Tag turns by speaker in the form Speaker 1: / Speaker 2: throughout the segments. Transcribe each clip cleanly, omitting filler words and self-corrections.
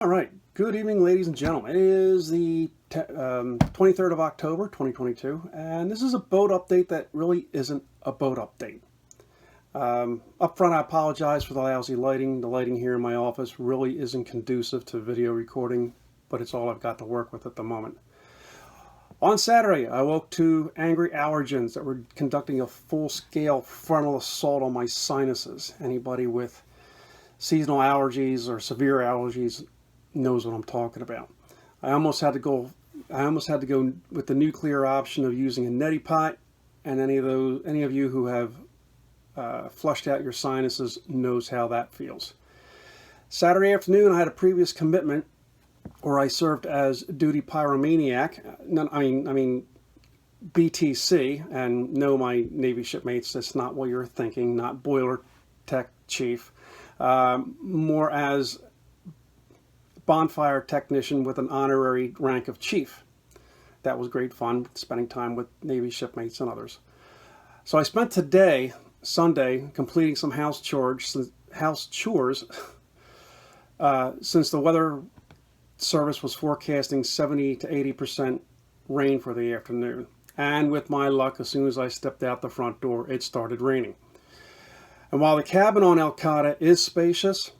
Speaker 1: All right, good evening, ladies and gentlemen. It is the 23rd of October, 2022, and this is a boat update that really isn't a boat update. Up front, I apologize for the lousy lighting. The lighting here in my office really isn't conducive to video recording, but it's all I've got to work with at the moment. On Saturday, I woke to angry allergens that were conducting a full-scale frontal assault on my sinuses. Anybody with seasonal allergies or severe allergies knows what I'm talking about. I almost had to go with the nuclear option of using a neti pot, and any of you who have flushed out your sinuses knows how that feels. Saturday afternoon, I had a previous commitment where I served as duty pyromaniac. I mean BTC, and no, my Navy shipmates, that's not what you're thinking. Not boiler tech chief, more as bonfire technician with an honorary rank of chief. That was great fun, spending time with Navy shipmates and others. So I spent today, Sunday, completing some house chores since the weather service was forecasting 70 to 80% rain for the afternoon. And with my luck, as soon as I stepped out the front door, it started raining. And while the cabin on ELCADA is spacious,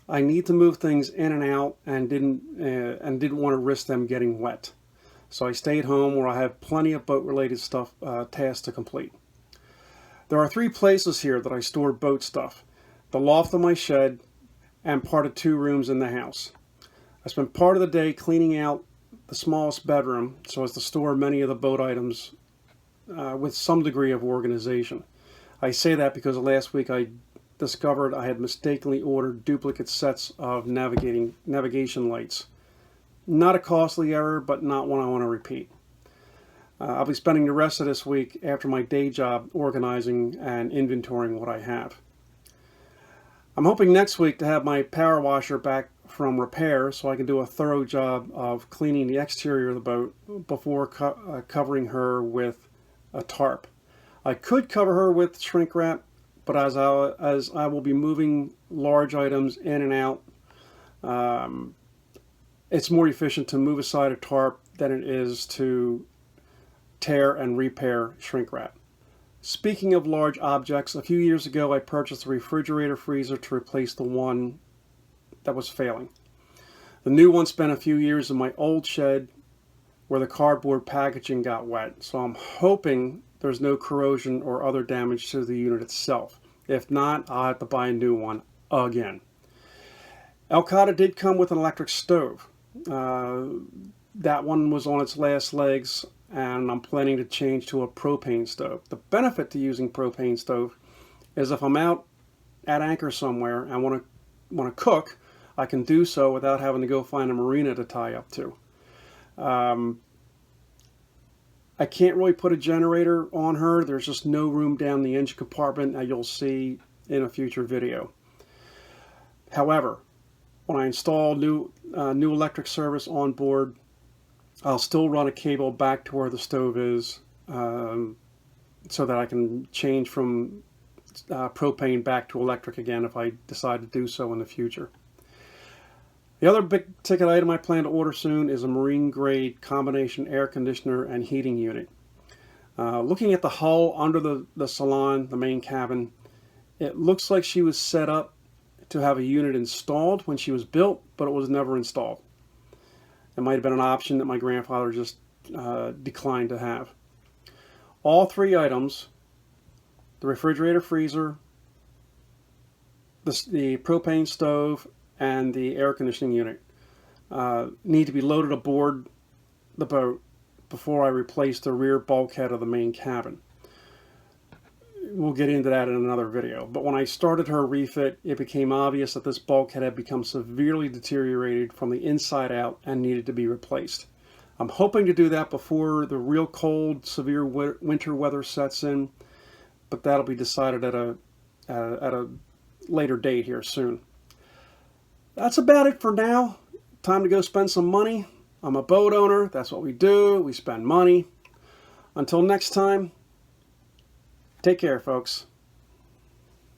Speaker 1: I need to move things in and out and didn't want to risk them getting wet. So I stayed home where I have plenty of boat-related stuff, tasks to complete. There are 3 places here that I store boat stuff: the loft of my shed and part of 2 rooms in the house. I spent part of the day cleaning out the smallest bedroom so as to store many of the boat items with some degree of organization. I say that because last week I discovered I had mistakenly ordered duplicate sets of navigation lights. Not a costly error, but not one I want to repeat. I'll be spending the rest of this week after my day job organizing and inventorying what I have. I'm hoping next week to have my power washer back from repair so I can do a thorough job of cleaning the exterior of the boat before covering her with a tarp. I could cover her with shrink wrap, but as I will be moving large items in and out, it's more efficient to move aside a tarp than it is to tear and repair shrink wrap. Speaking of large objects, a few years ago I purchased a refrigerator freezer to replace the one that was failing. The new one spent a few years in my old shed where the cardboard packaging got wet, so I'm hoping there's no corrosion or other damage to the unit itself. If not, I'll have to buy a new one again. ELCADA did come with an electric stove. That one was on its last legs, and I'm planning to change to a propane stove. The benefit to using propane stove is if I'm out at anchor somewhere and want to cook, I can do so without having to go find a marina to tie up to. I can't really put a generator on her. There's just no room down the engine compartment, as you'll see in a future video. However, when I install new electric service on board, I'll still run a cable back to where the stove is so that I can change from propane back to electric again if I decide to do so in the future. The other big ticket item I plan to order soon is a marine grade combination air conditioner and heating unit. Looking at the hull under the salon, the main cabin, it looks like she was set up to have a unit installed when she was built, but it was never installed. It might have been an option that my grandfather just declined to have. All 3 items, the refrigerator freezer, the propane stove, and the air conditioning unit, need to be loaded aboard the boat before I replace the rear bulkhead of the main cabin. We'll get into that in another video. But when I started her refit, it became obvious that this bulkhead had become severely deteriorated from the inside out and needed to be replaced. I'm hoping to do that before the real cold, severe winter weather sets in, but that'll be decided at a later date here soon. That's about it for now. Time to go spend some money. I'm a boat owner. That's what we do. We spend money. Until next time, take care, folks.